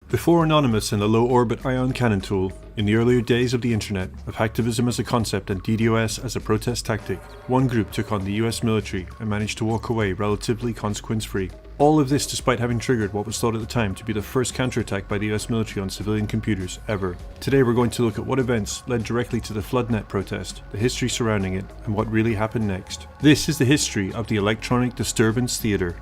Before Anonymous and the low-orbit ion cannon tool, in the earlier days of the internet, of hacktivism as a concept and DDoS as a protest tactic, one group took on the US military and managed to walk away relatively consequence-free. All of this despite having triggered what was thought at the time to be the first counterattack by the US military on civilian computers ever. Today we're going to look at what events led directly to the FloodNet protest, the history surrounding it, and what really happened next. This is the history of the Electronic Disturbance Theater.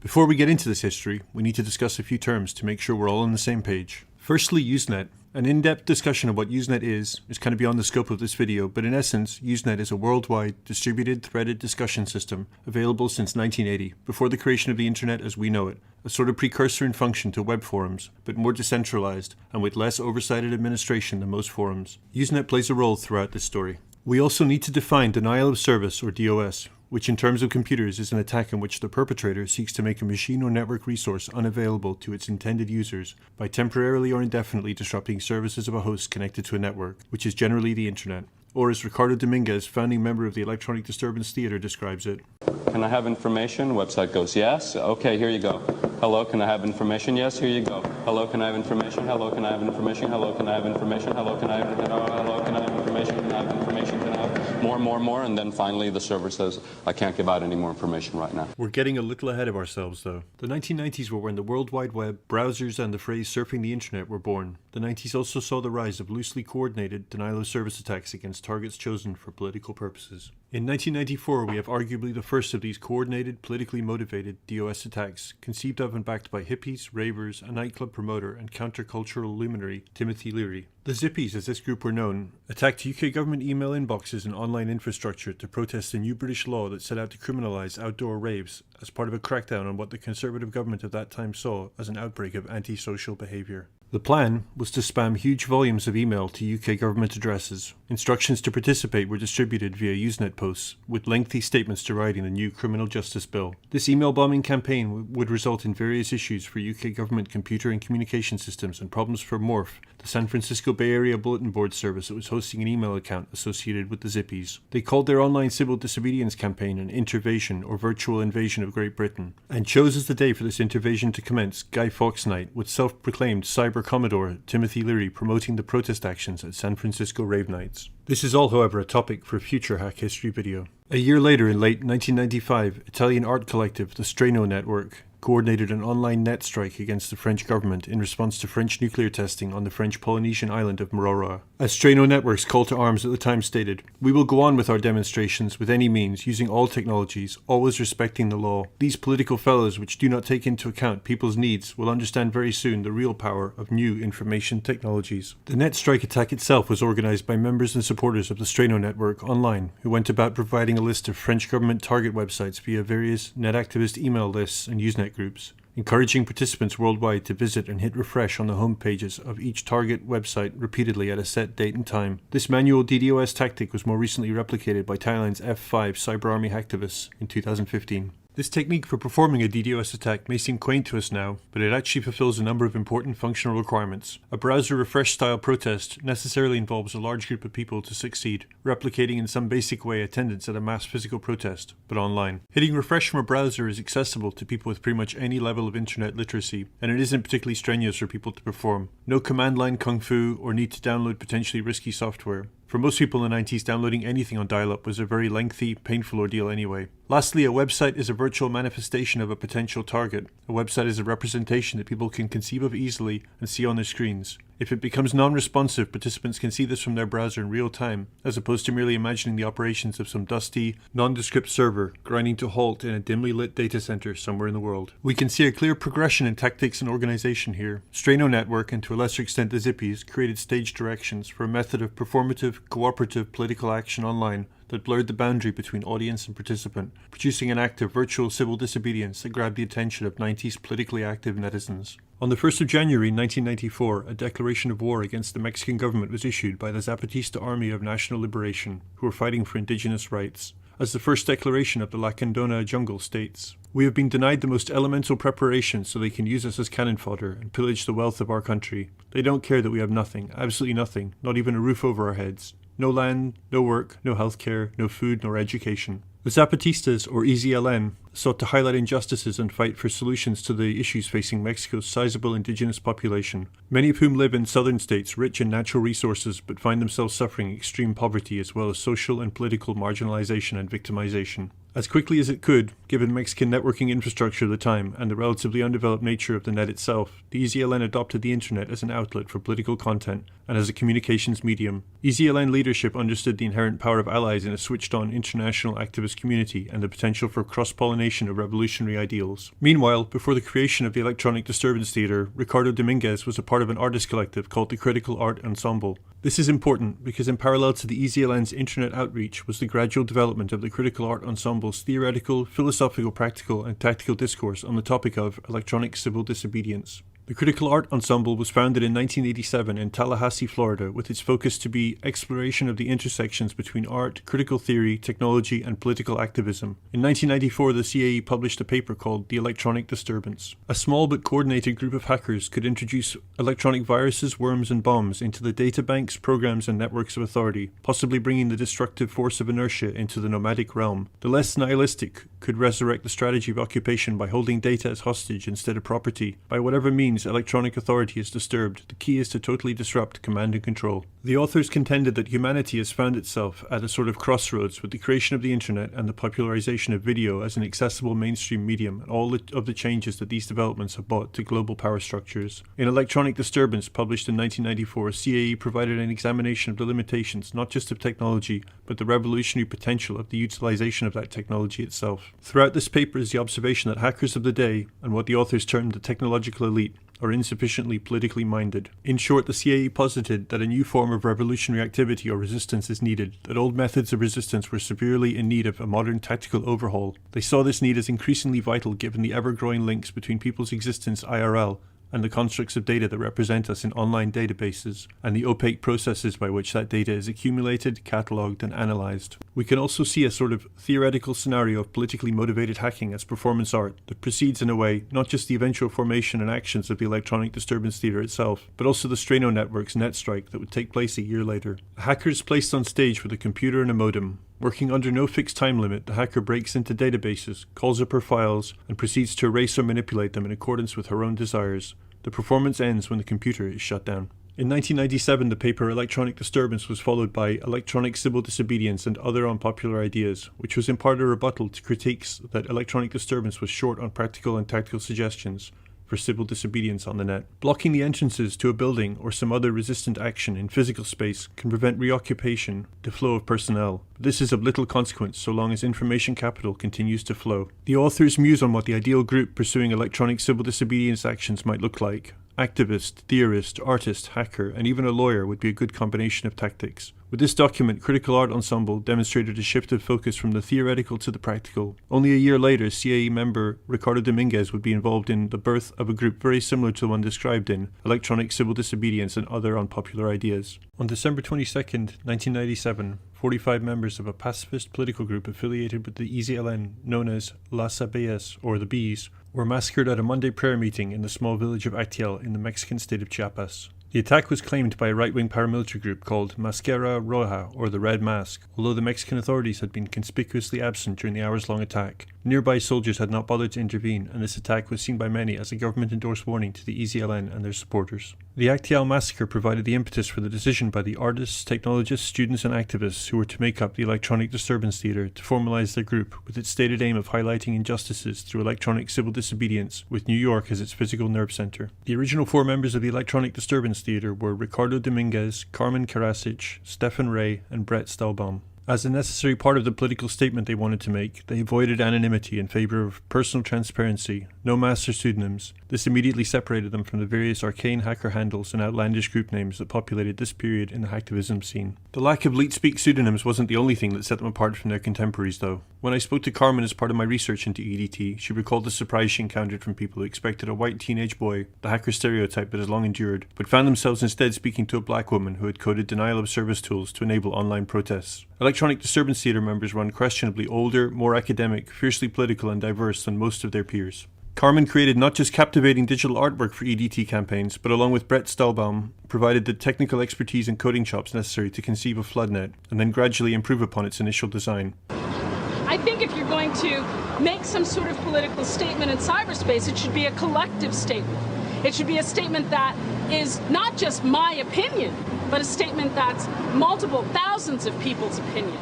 Before we get into this history, we need to discuss a few terms to make sure we're all on the same page. Firstly, Usenet. An in-depth discussion of what Usenet is kind of beyond the scope of this video, but in essence, Usenet is a worldwide, distributed, threaded discussion system available since 1980, before the creation of the internet as we know it, a sort of precursor in function to web forums, but more decentralized and with less oversighted administration than most forums. Usenet plays a role throughout this story. We also need to define denial of service, or DOS, which in terms of computers is an attack in which the perpetrator seeks to make a machine or network resource unavailable to its intended users by temporarily or indefinitely disrupting services of a host connected to a network, which is generally the internet. Or as Ricardo Dominguez, founding member of the Electronic Disturbance Theater, describes it. Can I have information? Website goes, yes. Okay, here you go. Hello, can I have information? Yes, here you go. Hello, can I have information? Hello, can I have information? Hello, can I have information? Hello, can I have hello, can I have information? Can I have information? Can I have more, and then finally the server says, I can't give out any more information right now. We're getting a little ahead of ourselves though. The 1990s were when the World Wide Web, browsers and the phrase surfing the internet were born. The 90s also saw the rise of loosely coordinated denial of service attacks against targets chosen for political purposes. In 1994, we have arguably the first of these coordinated, politically motivated DOS attacks, conceived of and backed by hippies, ravers, a nightclub promoter, and countercultural luminary Timothy Leary. The Zippies, as this group were known, attacked UK government email inboxes and online infrastructure to protest a new British law that set out to criminalise outdoor raves as part of a crackdown on what the Conservative government of that time saw as an outbreak of antisocial behaviour. The plan was to spam huge volumes of email to UK government addresses. Instructions to participate were distributed via Usenet posts, with lengthy statements deriding the new criminal justice bill. This email bombing campaign would result in various issues for UK government computer and communication systems and problems for Morph, the San Francisco Bay Area bulletin board service that was hosting an email account associated with the Zippies. They called their online civil disobedience campaign an intervasion or virtual invasion of Great Britain, and chose as the day for this intervasion to commence Guy Fawkes Night, with self-proclaimed cyber Commodore Timothy Leary promoting the protest actions at San Francisco rave nights. This is all, however, a topic for a future Hack History video. A year later, in late 1995, Italian art collective the Strano Network coordinated an online net strike against the French government in response to French nuclear testing on the French Polynesian island of Marora. As Strano Network's call to arms at the time stated, "We will go on with our demonstrations with any means, using all technologies, always respecting the law. These political fellows which do not take into account people's needs will understand very soon the real power of new information technologies." The net strike attack itself was organized by members and supporters of the Strano Network online, who went about providing a list of French government target websites via various net activist email lists and Usenet groups, encouraging participants worldwide to visit and hit refresh on the home pages of each target website repeatedly at a set date and time. This manual DDoS tactic was more recently replicated by Thailand's F5 cyber army hacktivists in 2015. This technique for performing a DDoS attack may seem quaint to us now, but it actually fulfills a number of important functional requirements. A browser refresh style protest necessarily involves a large group of people to succeed, replicating in some basic way attendance at a mass physical protest, but online. Hitting refresh from a browser is accessible to people with pretty much any level of internet literacy, and it isn't particularly strenuous for people to perform. No command line kung fu or need to download potentially risky software. For most people in the 90s, downloading anything on dial-up was a very lengthy, painful ordeal anyway. Lastly, a website is a virtual manifestation of a potential target. A website is a representation that people can conceive of easily and see on their screens. If it becomes non-responsive, participants can see this from their browser in real time, as opposed to merely imagining the operations of some dusty, nondescript server grinding to halt in a dimly lit data center somewhere in the world. We can see a clear progression in tactics and organization here. Strano Network, and to a lesser extent the Zippies, created stage directions for a method of performative, cooperative political action online that blurred the boundary between audience and participant, producing an act of virtual civil disobedience that grabbed the attention of 90s politically active netizens. On the 1st of January 1994, a declaration of war against the Mexican government was issued by the Zapatista Army of National Liberation, who were fighting for indigenous rights. As the first declaration of the Lacandona jungle states, "We have been denied the most elemental preparations so they can use us as cannon fodder and pillage the wealth of our country. They don't care that we have nothing, absolutely nothing, not even a roof over our heads. No land, no work, no healthcare, no food, nor education." The Zapatistas, or EZLN, sought to highlight injustices and fight for solutions to the issues facing Mexico's sizable indigenous population, many of whom live in southern states rich in natural resources but find themselves suffering extreme poverty as well as social and political marginalization and victimization. As quickly as it could, given Mexican networking infrastructure of the time and the relatively undeveloped nature of the net itself, the EZLN adopted the internet as an outlet for political content and as a communications medium. EZLN leadership understood the inherent power of allies in a switched-on international activist community and the potential for cross-pollination of revolutionary ideals. Meanwhile, before the creation of the Electronic Disturbance Theater, Ricardo Dominguez was a part of an artist collective called the Critical Art Ensemble. This is important because in parallel to the EZLN's internet outreach was the gradual development of the Critical Art Ensemble's theoretical, philosophical, practical, and tactical discourse on the topic of electronic civil disobedience. The Critical Art Ensemble was founded in 1987 in Tallahassee, Florida, with its focus to be exploration of the intersections between art, critical theory, technology, and political activism. In 1994, the CAE published a paper called The Electronic Disturbance. A small but coordinated group of hackers could introduce electronic viruses, worms, and bombs into the databanks, programs, and networks of authority, possibly bringing the destructive force of inertia into the nomadic realm. The less nihilistic could resurrect the strategy of occupation by holding data as hostage instead of property. By whatever means electronic authority is disturbed, the key is to totally disrupt command and control. The authors contended that humanity has found itself at a sort of crossroads with the creation of the internet and the popularization of video as an accessible mainstream medium, and all of the changes that these developments have brought to global power structures. In Electronic Disturbance, published in 1994, CAE provided an examination of the limitations not just of technology, but the revolutionary potential of the utilization of that technology itself. Throughout this paper is the observation that hackers of the day, and what the authors termed the technological elite, are insufficiently politically minded. In short, the CAE posited that a new form of revolutionary activity or resistance is needed, that old methods of resistance were severely in need of a modern tactical overhaul. They saw this need as increasingly vital given the ever-growing links between people's existence IRL and the constructs of data that represent us in online databases, and the opaque processes by which that data is accumulated, catalogued, and analyzed. We can also see a sort of theoretical scenario of politically motivated hacking as performance art that precedes, in a way, not just the eventual formation and actions of the Electronic Disturbance Theater itself, but also the Strano Network's net strike that would take place a year later. A hacker is placed on stage with a computer and a modem. Working under no fixed time limit, the hacker breaks into databases, calls up her files, and proceeds to erase or manipulate them in accordance with her own desires. The performance ends when the computer is shut down. In 1997, the paper Electronic Disturbance was followed by Electronic Civil Disobedience and Other Unpopular Ideas, which was in part a rebuttal to critiques that electronic disturbance was short on practical and tactical suggestions for civil disobedience on the net. Blocking the entrances to a building or some other resistant action in physical space can prevent reoccupation, the flow of personnel. This is of little consequence so long as information capital continues to flow. The authors muse on what the ideal group pursuing electronic civil disobedience actions might look like. Activist, theorist, artist, hacker, and even a lawyer would be a good combination of tactics. With this document, Critical Art Ensemble demonstrated a shift of focus from the theoretical to the practical. Only a year later, CAE member Ricardo Dominguez would be involved in the birth of a group very similar to the one described in Electronic Civil Disobedience and Other Unpopular Ideas. On December 22, 1997, 45 members of a pacifist political group affiliated with the EZLN, known as Las Abejas, or the Bees, were massacred at a Monday prayer meeting in the small village of Acteal in the Mexican state of Chiapas. The attack was claimed by a right-wing paramilitary group called Mascara Roja, or the Red Mask, although the Mexican authorities had been conspicuously absent during the hours-long attack. Nearby soldiers had not bothered to intervene, and this attack was seen by many as a government-endorsed warning to the EZLN and their supporters. The Acteal Massacre provided the impetus for the decision by the artists, technologists, students, and activists who were to make up the Electronic Disturbance Theater to formalize their group, with its stated aim of highlighting injustices through electronic civil disobedience, with New York as its physical nerve center. The original 4 members of the Electronic Disturbance Theater were Ricardo Dominguez, Carmen Karasic, Stefan Ray, and Brett Stahlbaum. As a necessary part of the political statement they wanted to make, they avoided anonymity in favor of personal transparency, no masks or pseudonyms. This immediately separated them from the various arcane hacker handles and outlandish group names that populated this period in the hacktivism scene. The lack of leet-speak pseudonyms wasn't the only thing that set them apart from their contemporaries, though. When I spoke to Carmen as part of my research into EDT, she recalled the surprise she encountered from people who expected a white teenage boy, the hacker stereotype that has long endured, but found themselves instead speaking to a black woman who had coded denial of service tools to enable online protests. Electronic Disturbance Theater members were unquestionably older, more academic, fiercely political and diverse than most of their peers. Carmen created not just captivating digital artwork for EDT campaigns, but along with Brett Stahlbaum, provided the technical expertise and coding chops necessary to conceive of FloodNet, and then gradually improve upon its initial design. I think if you're going to make some sort of political statement in cyberspace, it should be a collective statement. It should be a statement that is not just my opinion, but a statement that's multiple thousands of people's opinion.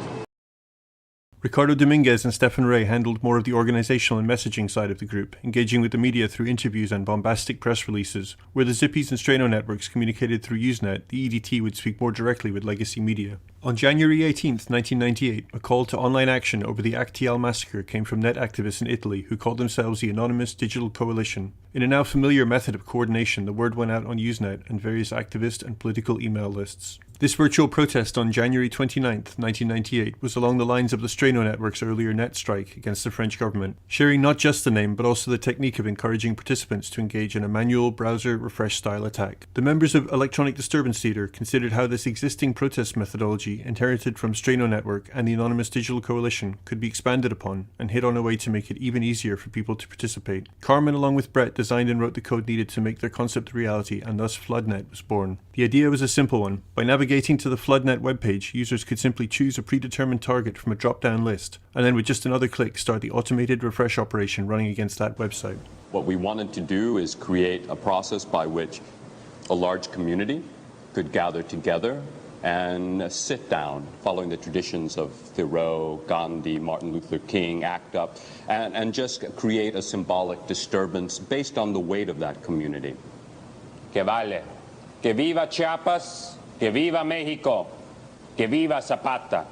Ricardo Dominguez and Stefan Ray handled more of the organizational and messaging side of the group, engaging with the media through interviews and bombastic press releases. Where the Zippies and Strano networks communicated through Usenet, the EDT would speak more directly with legacy media. On January 18, 1998, a call to online action over the Acteal Massacre came from net activists in Italy who called themselves the Anonymous Digital Coalition. In a now familiar method of coordination, the word went out on Usenet and various activist and political email lists. This virtual protest on January 29, 1998 was along the lines of the Strano network's earlier net strike against the French government, sharing not just the name but also the technique of encouraging participants to engage in a manual browser refresh style attack. The members of Electronic Disturbance Theater considered how this existing protest methodology, inherited from Strano Network and the Anonymous Digital Coalition, could be expanded upon and hit on a way to make it even easier for people to participate. Carmen, along with Brett, designed and wrote the code needed to make their concept a reality, and thus FloodNet was born. The idea was a simple one. By navigating to the FloodNet webpage, users could simply choose a predetermined target from a drop-down list, and then with just another click start the automated refresh operation running against that website. What we wanted to do is create a process by which a large community could gather together and sit down, following the traditions of Thoreau, Gandhi, Martin Luther King, ACT UP, and just create a symbolic disturbance based on the weight of that community. Que vale. Que viva Chiapas, que viva Mexico, que viva Zapata.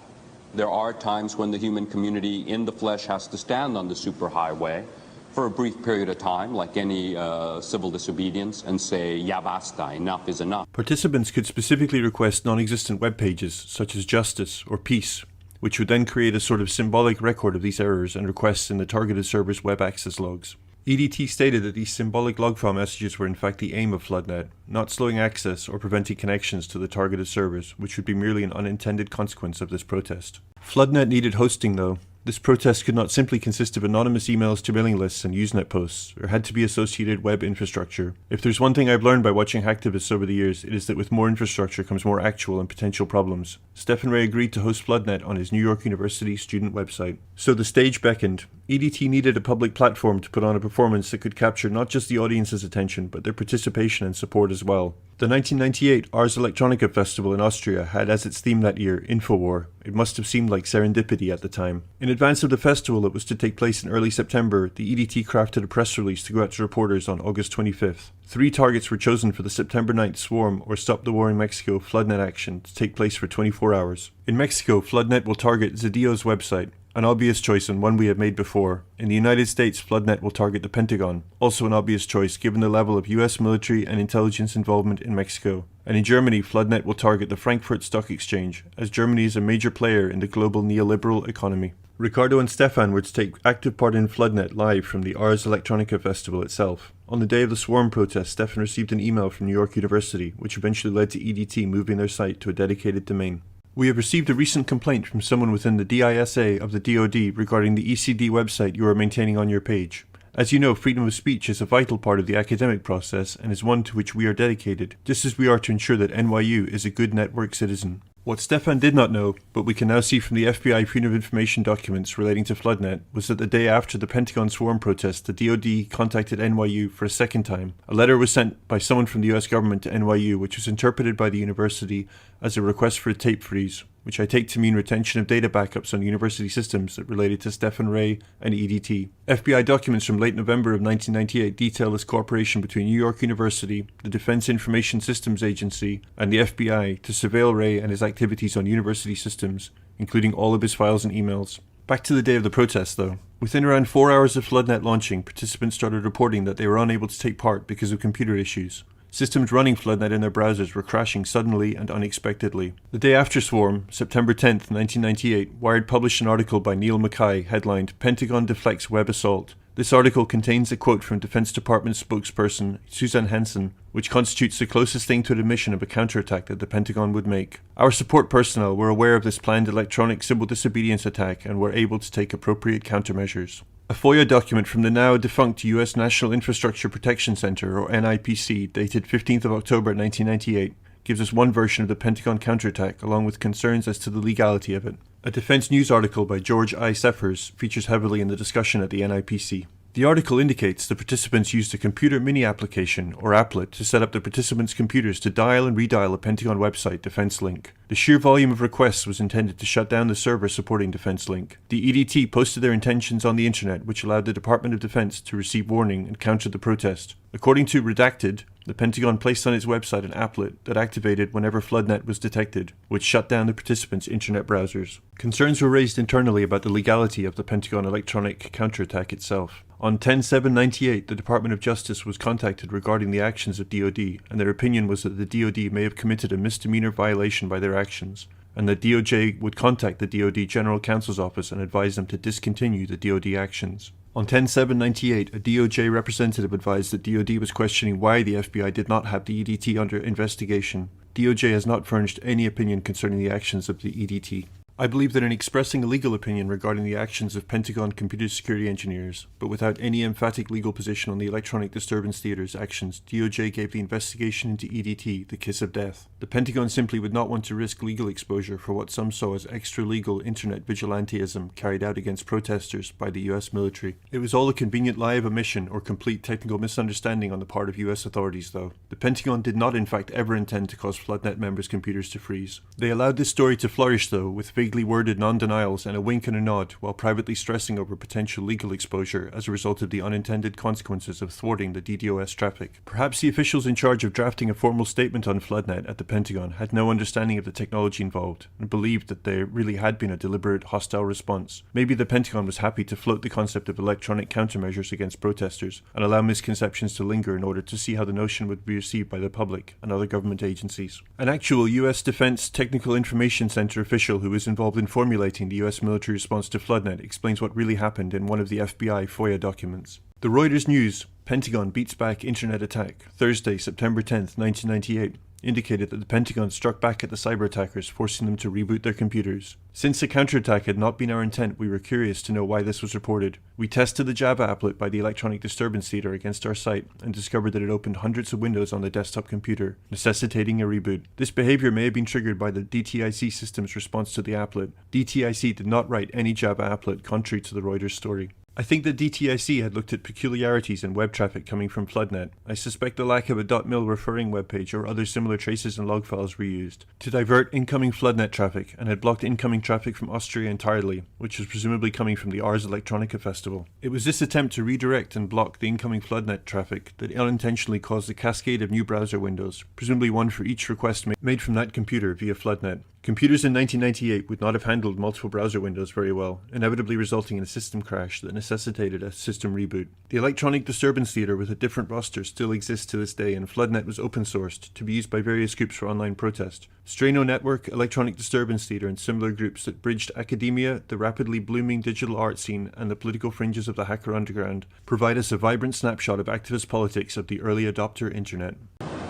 There are times when the human community in the flesh has to stand on the superhighway for a brief period of time, like any civil disobedience, and say, ya basta, enough is enough. Participants could specifically request non-existent web pages, such as justice or peace, which would then create a sort of symbolic record of these errors and requests in the targeted server's web access logs. EDT stated that these symbolic log file messages were in fact the aim of FloodNet, not slowing access or preventing connections to the targeted servers, which would be merely an unintended consequence of this protest. FloodNet needed hosting though. This protest could not simply consist of anonymous emails to mailing lists and Usenet posts, or had to be associated web infrastructure. If there's one thing I've learned by watching hacktivists over the years, it is that with more infrastructure comes more actual and potential problems. Stefan Ray agreed to host FloodNet on his New York University student website. So the stage beckoned. EDT needed a public platform to put on a performance that could capture not just the audience's attention, but their participation and support as well. The 1998 Ars Electronica festival in Austria had as its theme that year InfoWar. It must have seemed like serendipity at the time. In advance of the festival that was to take place in early September, the EDT crafted a press release to go out to reporters on August 25th. 3 targets were chosen for the September 9th Swarm or Stop the War in Mexico FloodNet action to take place for 24 hours. In Mexico, FloodNet will target Zedillo's website, an obvious choice and one we have made before. In the United States, FloodNet will target the Pentagon, also an obvious choice given the level of US military and intelligence involvement in Mexico. And in Germany, FloodNet will target the Frankfurt Stock Exchange, as Germany is a major player in the global neoliberal economy. Ricardo and Stefan were to take active part in FloodNet live from the Ars Electronica festival itself. On the day of the Swarm protest, Stefan received an email from New York University, which eventually led to EDT moving their site to a dedicated domain. We have received a recent complaint from someone within the DISA of the DoD regarding the ECD website you are maintaining on your page. As you know, freedom of speech is a vital part of the academic process and is one to which we are dedicated, just as we are to ensure that NYU is a good network citizen. What Stefan did not know, but we can now see from the FBI Freedom of Information documents relating to FloodNet, was that the day after the Pentagon Swarm protest, the DoD contacted NYU for a second time. A letter was sent by someone from the US government to NYU, which was interpreted by the university as a request for a tape freeze, which I take to mean retention of data backups on university systems that related to Stefan Ray and EDT. FBI documents from late November of 1998 detail this cooperation between New York University, the Defense Information Systems Agency, and the FBI to surveil Ray and his activities on university systems, including all of his files and emails. Back to the day of the protest, though. Within around 4 hours of FloodNet launching, participants started reporting that they were unable to take part because of computer issues. Systems running FloodNet in their browsers were crashing suddenly and unexpectedly. The day after Swarm, September 10th, 1998, Wired published an article by Neil Mackay headlined "Pentagon Deflects Web Assault." This article contains a quote from Defense Department spokesperson Susan Henson, which constitutes the closest thing to an admission of a counterattack that the Pentagon would make. Our support personnel were aware of this planned electronic civil disobedience attack and were able to take appropriate countermeasures. A FOIA document from the now defunct U.S. National Infrastructure Protection Center, or NIPC, dated 15th of October 1998, gives us one version of the Pentagon counterattack along with concerns as to the legality of it. A defense news article by George I. Seffers features heavily in the discussion at the NIPC. The article indicates the participants used a computer mini application, or applet, to set up the participants' computers to dial and redial a Pentagon website, Defense Link. The sheer volume of requests was intended to shut down the server supporting Defense Link. The EDT posted their intentions on the internet, which allowed the Department of Defense to receive warning and counter the protest. According to Redacted, the Pentagon placed on its website an applet that activated whenever FloodNet was detected, which shut down the participants' internet browsers. Concerns were raised internally about the legality of the Pentagon electronic counterattack itself. On 10/7/98, the Department of Justice was contacted regarding the actions of DoD, and their opinion was that the DoD may have committed a misdemeanor violation by their actions, and that DOJ would contact the DoD General Counsel's Office and advise them to discontinue the DoD actions. On 10/7/98, a DOJ representative advised that DoD was questioning why the FBI did not have the EDT under investigation. DOJ has not furnished any opinion concerning the actions of the EDT. I believe that in expressing a legal opinion regarding the actions of Pentagon computer security engineers, but without any emphatic legal position on the Electronic Disturbance Theater's actions, DOJ gave the investigation into EDT the kiss of death. The Pentagon simply would not want to risk legal exposure for what some saw as extra-legal internet vigilantism carried out against protesters by the US military. It was all a convenient lie of omission or complete technical misunderstanding on the part of US authorities, though. The Pentagon did not in fact ever intend to cause FloodNet members' computers to freeze. They allowed this story to flourish, though, with vaguely worded non-denials and a wink and a nod, while privately stressing over potential legal exposure as a result of the unintended consequences of thwarting the DDoS traffic. Perhaps the officials in charge of drafting a formal statement on FloodNet at the Pentagon had no understanding of the technology involved and believed that there really had been a deliberate hostile response. Maybe the Pentagon was happy to float the concept of electronic countermeasures against protesters and allow misconceptions to linger in order to see how the notion would be received by the public and other government agencies. An actual US Defense Technical Information Center official who was involved in formulating the US military response to FloodNet explains what really happened in one of the FBI FOIA documents. The Reuters News, Pentagon beats back internet attack, Thursday, September 10th, 1998, indicated that the Pentagon struck back at the cyber attackers, forcing them to reboot their computers. Since the counterattack had not been our intent, we were curious to know why this was reported. We tested the Java applet by the Electronic Disturbance Theater against our site and discovered that it opened hundreds of windows on the desktop computer, necessitating a reboot. This behavior may have been triggered by the DTIC system's response to the applet. DTIC did not write any Java applet, contrary to the Reuters story. I think that DTIC had looked at peculiarities in web traffic coming from FloodNet. I suspect the lack of a .mil referring webpage or other similar traces and log files were used to divert incoming FloodNet traffic, and had blocked incoming traffic from Austria entirely, which was presumably coming from the Ars Electronica festival. It was this attempt to redirect and block the incoming FloodNet traffic that unintentionally caused a cascade of new browser windows, presumably one for each request made from that computer via FloodNet. Computers in 1998 would not have handled multiple browser windows very well, inevitably resulting in a system crash that necessitated a system reboot. The Electronic Disturbance Theater with a different roster still exists to this day, and FloodNet was open-sourced to be used by various groups for online protest. Strano Network, Electronic Disturbance Theater, and similar groups that bridged academia, the rapidly blooming digital art scene, and the political fringes of the hacker underground provide us a vibrant snapshot of activist politics of the early adopter internet.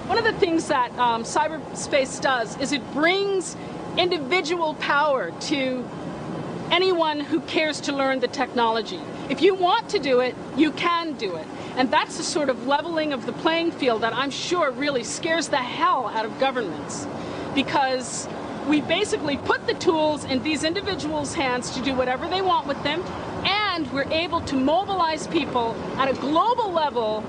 One of the things that cyberspace does is it brings individual power to anyone who cares to learn the technology. If you want to do it, you can do it. And that's the sort of leveling of the playing field that I'm sure really scares the hell out of governments, because we basically put the tools in these individuals' hands to do whatever they want with them, and we're able to mobilize people at a global level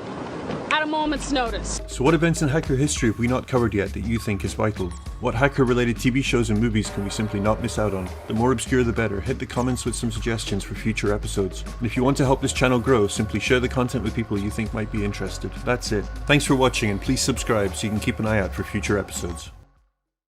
at a moment's notice. So what events in hacker history have we not covered yet that you think is vital? What hacker-related TV shows and movies can we simply not miss out on? The more obscure the better. Hit the comments with some suggestions for future episodes. And if you want to help this channel grow, simply share the content with people you think might be interested. That's it. Thanks for watching, and please subscribe so you can keep an eye out for future episodes.